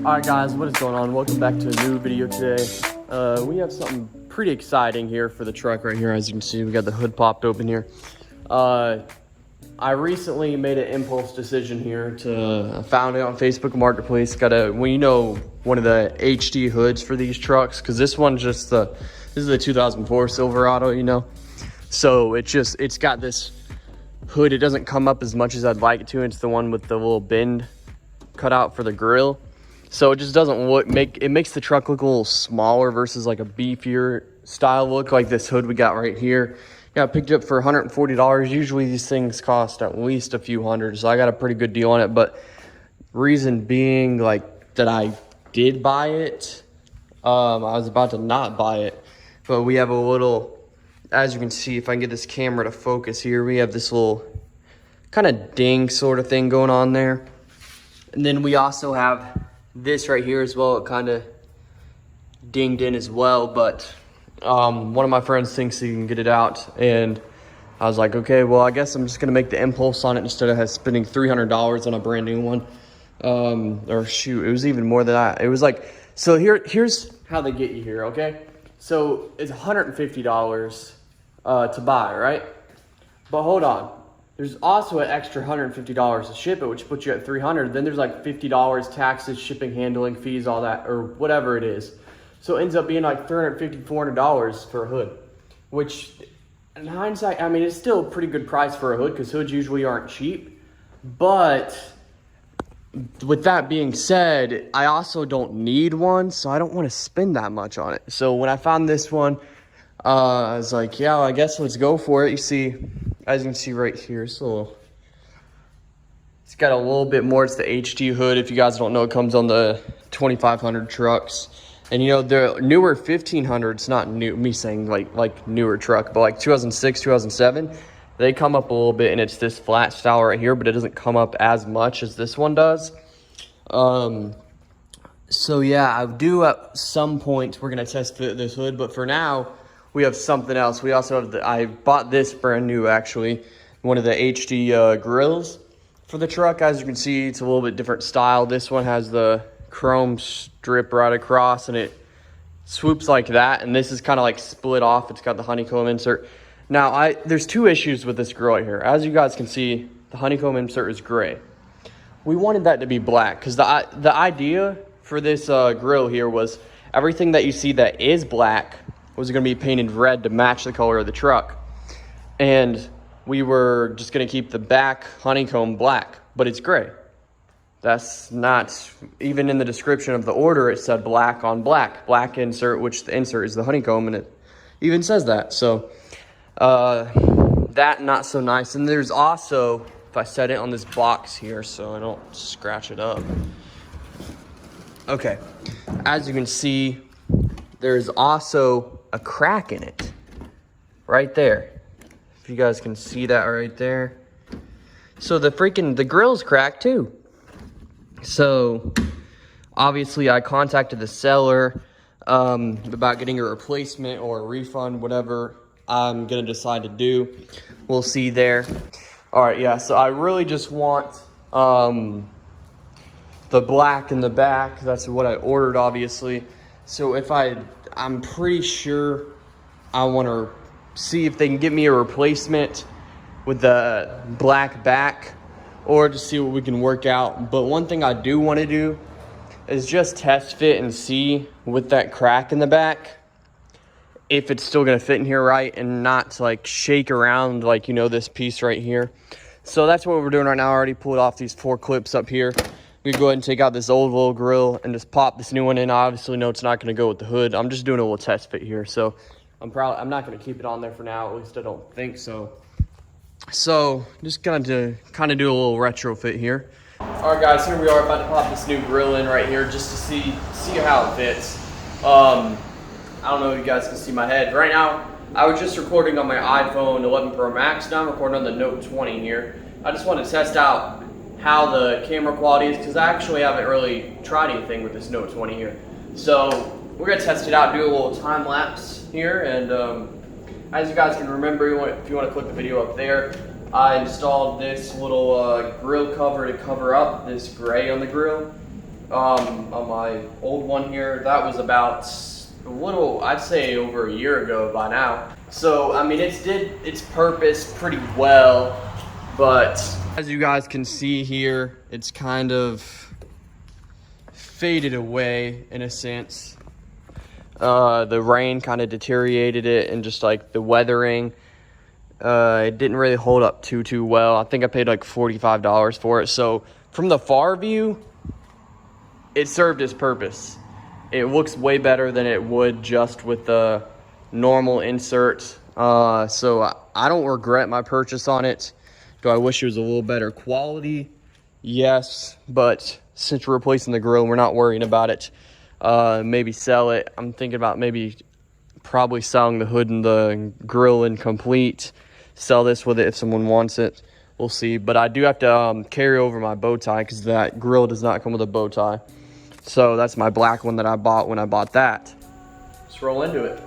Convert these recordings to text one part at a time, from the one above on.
Alright guys, what is going on? Welcome back to a new video today. We have something pretty exciting here for the truck right here. As you can see, we got the hood popped open here. I recently made an impulse decision here I found it on Facebook Marketplace. One of the HD hoods for these trucks, because this one's just this is the 2004 Silverado, So it's got this hood. It doesn't come up as much as I'd like it to. It's the one with the little bend cut out for the grill. So it just doesn't makes the truck look a little smaller versus like a beefier style look like this hood we got right here. Yeah, I picked it up for $140. Usually these things cost at least a few hundred, so I got a pretty good deal on it. But reason being, like, that I did buy it, I was about to not buy it, but we have a little, as you can see, if I can get this camera to focus here, we have this little kind of ding sort of thing going on there. And then we also have this right here as well. It kind of dinged in as well, but one of my friends thinks he can get it out, and I was like, okay, well, I guess I'm just gonna make the impulse on it instead of spending $300 on a brand new one. Or shoot, it was even more than that. It was like, so here's how they get you here, okay? So it's $150 to buy, right? But hold on. There's also an extra $150 to ship it, which puts you at $300. Then there's like $50 taxes, shipping, handling fees, all that, or whatever it is. So it ends up being like $350, $400 for a hood, which in hindsight, I mean, it's still a pretty good price for a hood because hoods usually aren't cheap. But with that being said, I also don't need one, so I don't want to spend that much on it. So when I found this one, I was like, yeah, well, I guess let's go for it. You see, as you can see right here, it's got a little bit more. It's the HD hood. If you guys don't know, it comes on the 2500 trucks. And the newer 1500s, not new, me saying like newer truck, but like 2006, 2007, they come up a little bit, and it's this flat style right here, but it doesn't come up as much as this one does. So yeah, I do at some point, we're gonna test fit this hood, but for now, we have something else. We also have I bought this brand new, actually, one of the HD grills for the truck. As you can see, it's a little bit different style. This one has the chrome strip right across, and it swoops like that, and this is kind of like split off. It's got the honeycomb insert. Now, there's two issues with this grill right here. As you guys can see, the honeycomb insert is gray. We wanted that to be black because the idea for this grill here was everything that you see that is black was going to be painted red to match the color of the truck. And we were just going to keep the back honeycomb black, but it's gray. That's not, even in the description of the order, it said black on black. Black insert, which the insert is the honeycomb, and it even says that. So, that not so nice. And there's also, if I set it on this box here so I don't scratch it up. Okay, as you can see, there's also a crack in it right there. If you guys can see that right there. So the grill's cracked too. So obviously I contacted the seller about getting a replacement or a refund, whatever I'm gonna decide to do. We'll see there. All right, yeah, so I really just want the black in the back. That's what I ordered, obviously. So I'm pretty sure I want to see if they can get me a replacement with the black back, or to see what we can work out. But one thing I do want to do is just test fit and see with that crack in the back if it's still going to fit in here right and not like shake around like, this piece right here. So that's what we're doing right now. I already pulled off these 4 clips up here. We go ahead and take out this old little grill and just pop this new one in. I obviously know it's not going to go with the hood. I'm just doing a little test fit here. So I'm not going to keep it on there for now. At least I don't think so. So just kind of do a little retrofit here. All right, guys, here we are about to pop this new grill in right here just to see how it fits. I don't know if you guys can see my head. Right now, I was just recording on my iPhone 11 Pro Max. Now I'm recording on the Note 20 here. I just want to test out how the camera quality is, because I actually haven't really tried anything with this Note 20 here. So we're gonna test it out, do a little time lapse here, and as you guys can remember, if you want to click the video up there, I installed this little grill cover to cover up this gray on the grill. On my old one here, that was about a little, I'd say over a year ago by now. So, I mean, it did its purpose pretty well, but as you guys can see here, it's kind of faded away in a sense. The rain kind of deteriorated it, and just like the weathering, it didn't really hold up too well. I think I paid like $45 for it. So from the far view, it served its purpose. It looks way better than it would just with the normal insert. So I don't regret my purchase on it. Do I wish it was a little better quality? Yes, but since we're replacing the grill, we're not worrying about it. Maybe sell it. I'm thinking about probably selling the hood and the grill incomplete. Sell this with it if someone wants it. We'll see. But I do have to carry over my bow tie because that grill does not come with a bow tie. So that's my black one that I bought when I bought that. Let's roll into it.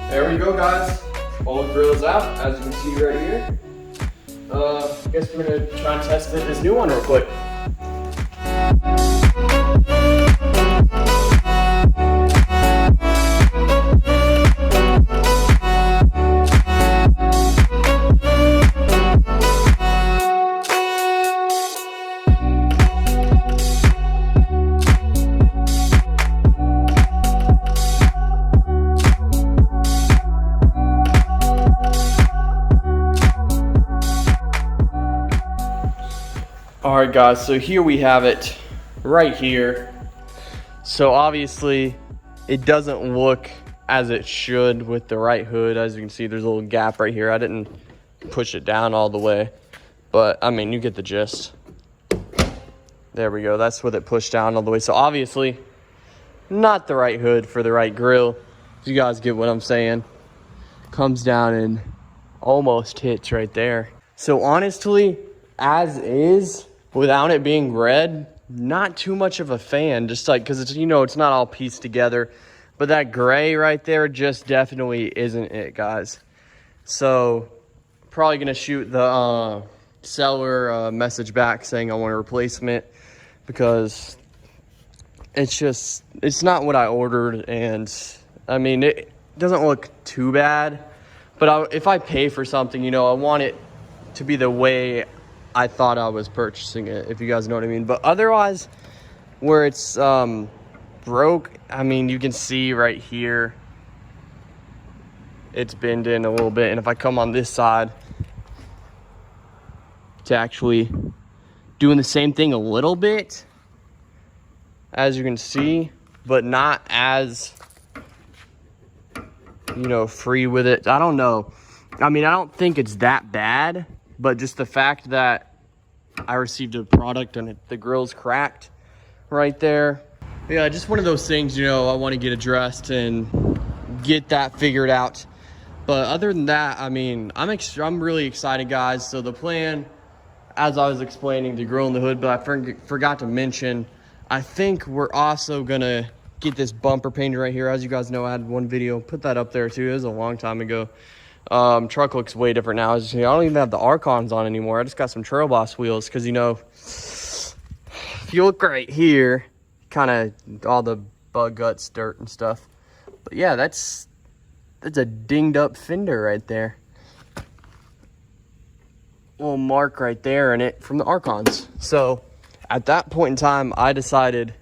There we go, guys. All the grill's out, as you can see right here. I guess we're gonna try and test this new one real quick. All right, guys, so here we have it right here. So obviously it doesn't look as it should with the right hood. As you can see, there's a little gap right here. I didn't push it down all the way, but I mean, you get the gist. There we go. That's with it pushed down all the way. So obviously not the right hood for the right grill. You guys get what I'm saying. Comes down and almost hits right there. So honestly, as is, without it being red, not too much of a fan, just like, because it's, you know, it's not all pieced together. But that gray right there just definitely isn't it, guys. So probably gonna shoot the seller message back saying I want a replacement, because it's not what I ordered. And I mean, it doesn't look too bad, but if I pay for something, you know, I want it to be the way I thought I was purchasing it, if you guys know what I mean. But otherwise, where it's broke, I mean, you can see right here, it's bent in a little bit. And if I come on this side, it's actually doing the same thing a little bit, as you can see, but not as, you know, free with it. I don't know. I mean, I don't think it's that bad, but just the fact that I received a product and the grill's cracked right there. Yeah, just one of those things, you know, I want to get addressed and get that figured out. But other than that, I mean, I'm really excited, guys. So the plan, as I was explaining, the grill and the hood, but I forgot to mention, I think we're also gonna get this bumper painted right here. As you guys know, I had one video, put that up there too. It was a long time ago. Truck looks way different now. As you see, I don't even have the Archons on anymore. I just got some Trail Boss wheels, because, you know, if you look right here, kind of all the bug guts, dirt and stuff. But yeah, that's a dinged up fender right there. Little mark right there in it from the Archons. So at that point in time, I decided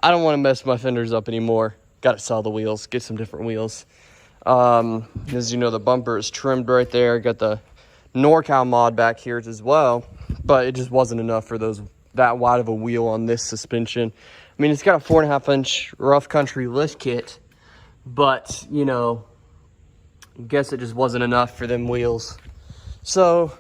I don't want to mess my fenders up anymore. Got to sell the wheels, get some different wheels. As you know, the bumper is trimmed right there. Got the NorCal mod back here as well, but it just wasn't enough for that wide of a wheel on this suspension. I mean, it's got a 4.5-inch rough country lift kit, but you know, I guess it just wasn't enough for them wheels. So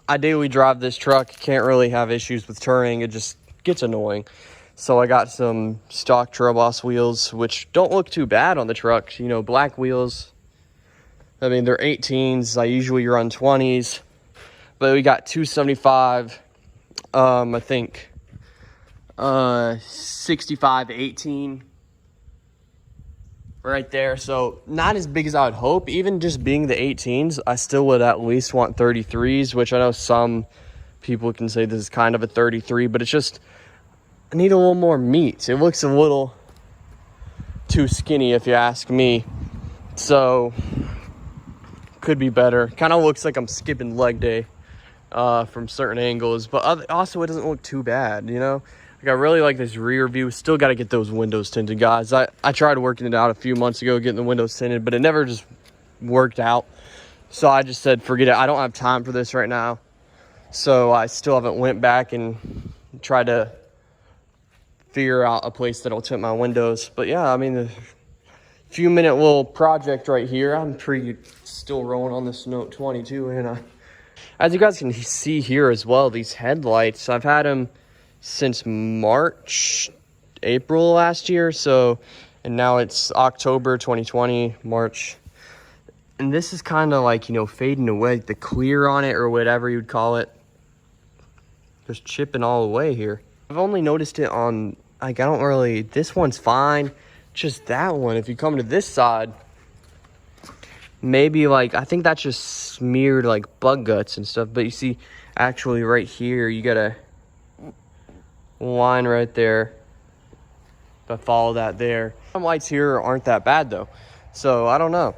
I daily drive this truck, can't really have issues with turning, it just gets annoying. So I got some stock Trail Boss wheels, which don't look too bad on the truck. You know, black wheels. I mean, they're 18s. I usually run 20s. But we got 275, I think, 65, 18 right there. So not as big as I would hope. Even just being the 18s, I still would at least want 33s, which I know some people can say this is kind of a 33, but it's just, I need a little more meat. It looks a little too skinny if you ask me. So could be better. Kind of looks like I'm skipping leg day from certain angles, but also it doesn't look too bad, you know. Like, I really like this rear view. Still got to get those windows tinted, guys. I tried working it out a few months ago, getting the windows tinted, but it never just worked out. So I just said, forget it. I don't have time for this right now. So I still haven't went back and tried to figure out a place that'll tint my windows. But yeah, I mean, the few-minute little project right here. I'm still rolling on this Note 22, and as you guys can see here as well, these headlights, I've had them since April last year. So, and now it's October 2020, March. And this is kind of like, you know, fading away, the clear on it or whatever you'd call it. Just chipping all away here. I've only noticed it on, like, I don't really, this one's fine. Just that one, if you come to this side, maybe like, I think that's just smeared like bug guts and stuff. But you see, actually right here, you got a line right there. If I follow that there. Some lights here aren't that bad though. So I don't know.